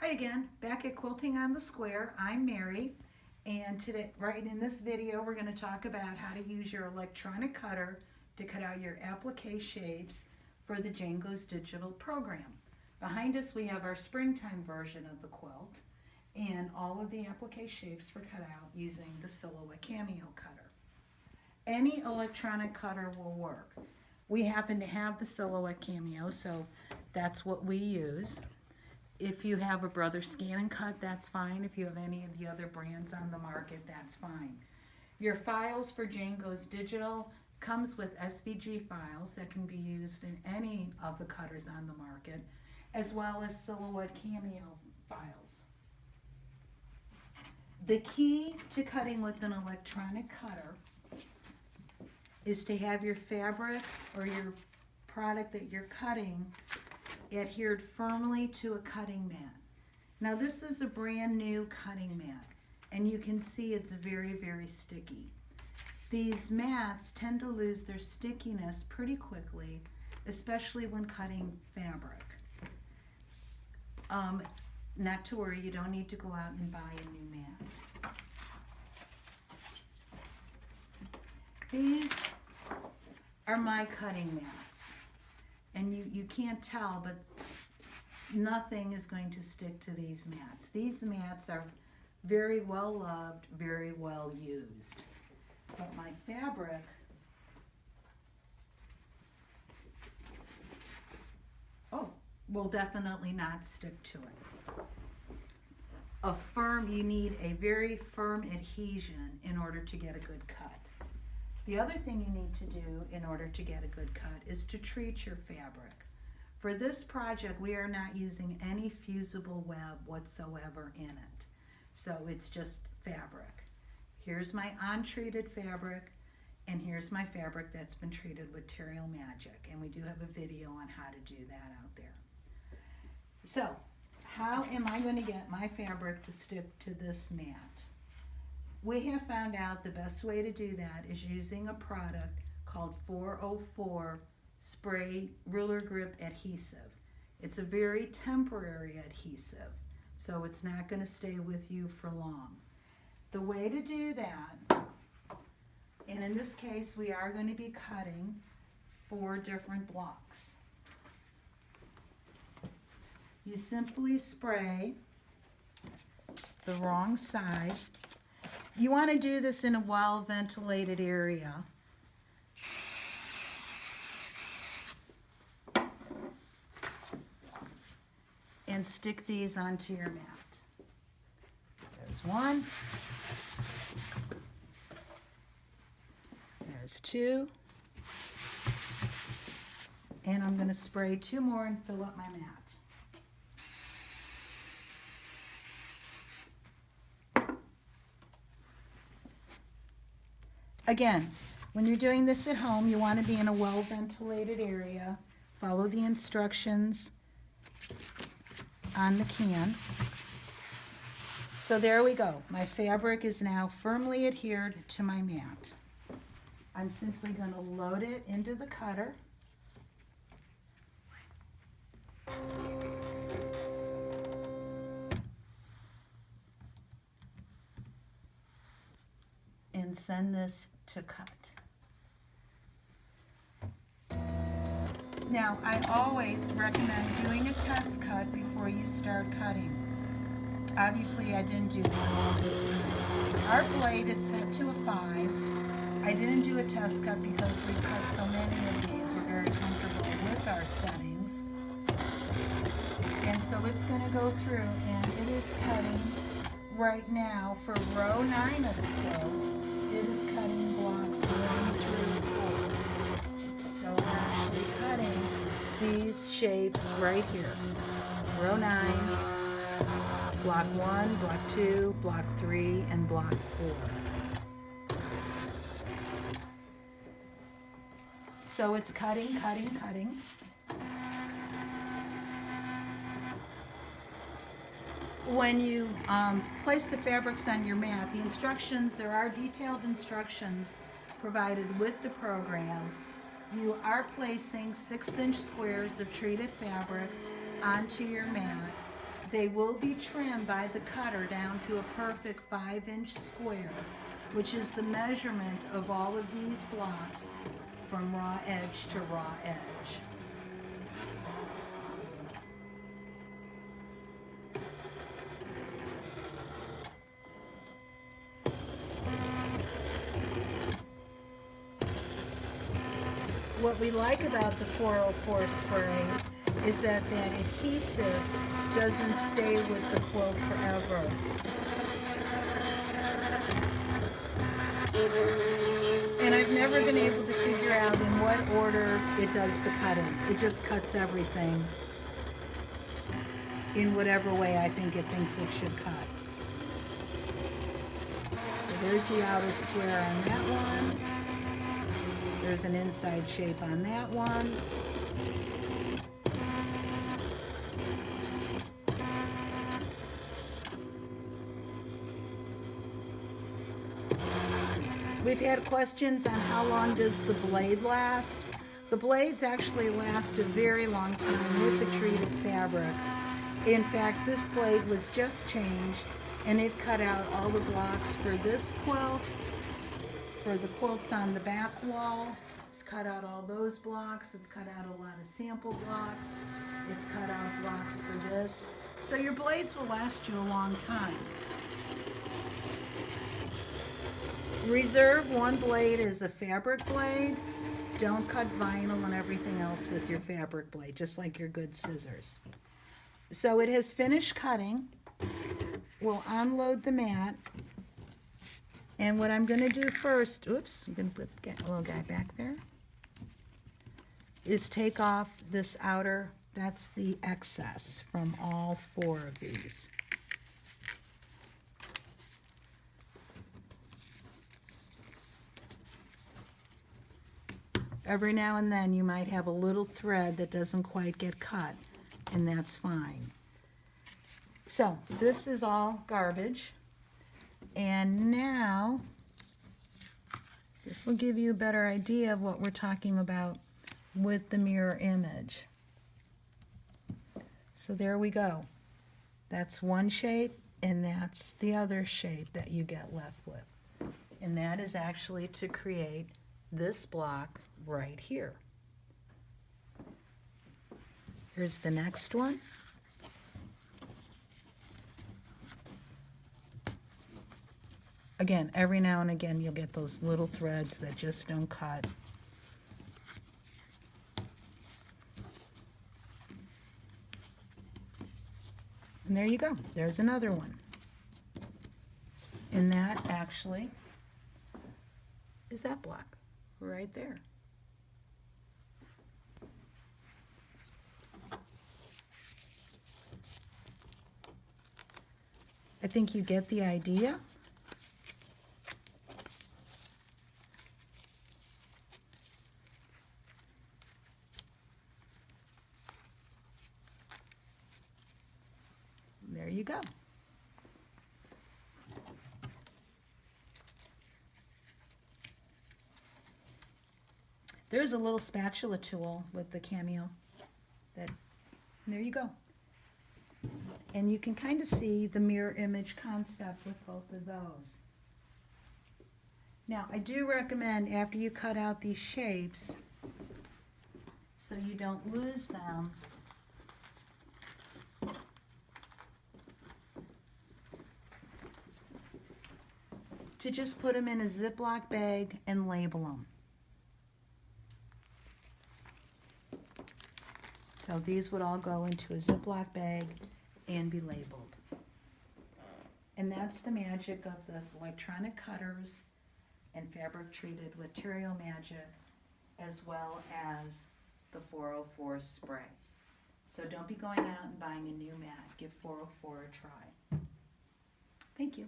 Hi again, back at Quilting on the Square. I'm Mary, and today, right in this video, we're going to talk about how to use your electronic cutter to cut out your applique shapes for the Django's digital program. Behind us we have our springtime version of the quilt, and all of the applique shapes were cut out using the Silhouette Cameo cutter. Any electronic cutter will work. We happen to have the Silhouette Cameo, so that's what we use. If you have a Brother Scan and Cut, that's fine. If you have any of the other brands on the market, that's fine. Your files for Django's Digital comes with SVG files that can be used in any of the cutters on the market, as well as Silhouette Cameo files. The key to cutting with an electronic cutter is to have your fabric or your product that you're cutting adhered firmly to a cutting mat. Now this is a brand new cutting mat, and you can see it's very, very sticky. These mats tend to lose their stickiness pretty quickly, especially when cutting fabric. Not to worry, you don't need to go out and buy a new mat. These are my cutting mats. And you can't tell, but nothing is going to stick to these mats. These mats are very well loved, very well used. But my fabric will definitely not stick to it. You need a very firm adhesion in order to get a good cut. The other thing you need to do in order to get a good cut is to treat your fabric. For this project, we are not using any fusible web whatsoever in it. So it's just fabric. Here's my untreated fabric, and here's my fabric that's been treated with Material Magic. And we do have a video on how to do that out there. So, how am I going to get my fabric to stick to this mat? We have found out the best way to do that is using a product called 404 Spray Ruler Grip Adhesive. It's a very temporary adhesive, so it's not going to stay with you for long. The way to do that, and in this case we are going to be cutting 4 different blocks. You simply spray the wrong side. You want to do this in a well-ventilated area. And stick these onto your mat. There's one. There's 2. And I'm going to spray 2 more and fill up my mat. Again, when you're doing this at home, you want to be in a well-ventilated area. Follow the instructions on the can. So there we go. My fabric is now firmly adhered to my mat. I'm simply going to load it into the cutter. And send this to cut. Now, I always recommend doing a test cut before you start cutting. Obviously, I didn't do one this time. Our blade is set to a 5. I didn't do a test cut because we've cut so many of these. We're very comfortable with our settings. And so it's going to go through, and it is cutting right now for row 9 of the quilt. It is cutting blocks 1 through 4. So we're actually cutting these shapes right here. Row 9, block 1, block 2, block 3, and block 4. So it's cutting, cutting, cutting. When you place the fabrics on your mat, the instructions, there are detailed instructions provided with the program. You are placing 6-inch squares of treated fabric onto your mat. They will be trimmed by the cutter down to a perfect 5-inch square, which is the measurement of all of these blocks from raw edge to raw edge. What we like about the 404 spray is that adhesive doesn't stay with the quilt forever. And I've never been able to figure out in what order it does the cutting. It just cuts everything in whatever way I think it thinks it should cut. So there's the outer square on that one. There's an inside shape on that one. We've had questions on how long does the blade last. The blades actually last a very long time with the treated fabric. In fact, this blade was just changed and it cut out all the blocks for this quilt, for the quilts on the back wall. It's cut out all those blocks. It's cut out a lot of sample blocks. It's cut out blocks for this. So your blades will last you a long time. Reserve one blade as a fabric blade. Don't cut vinyl and everything else with your fabric blade, just like your good scissors. So it has finished cutting. We'll unload the mat. And what I'm going to do first, oops, I'm going to get a little guy back there, is take off this outer, that's the excess from all 4 of these. Every now and then you might have a little thread that doesn't quite get cut, and that's fine. So this is all garbage. And now, this will give you a better idea of what we're talking about with the mirror image. So there we go. That's one shape, and that's the other shape that you get left with. And that is actually to create this block right here. Here's the next one. Again, every now and again you'll get those little threads that just don't cut. And there you go. There's another one. And that actually is that block right there. I think you get the idea. There you go. There's a little spatula tool with the cameo. There you go. And you can kind of see the mirror image concept with both of those. Now, I do recommend after you cut out these shapes, so you don't lose them, to just put them in a Ziploc bag and label them. So these would all go into a Ziploc bag and be labeled. And that's the magic of the electronic cutters and fabric treated material magic, as well as the 404 spray. So don't be going out and buying a new mat. Give 404 a try. Thank you.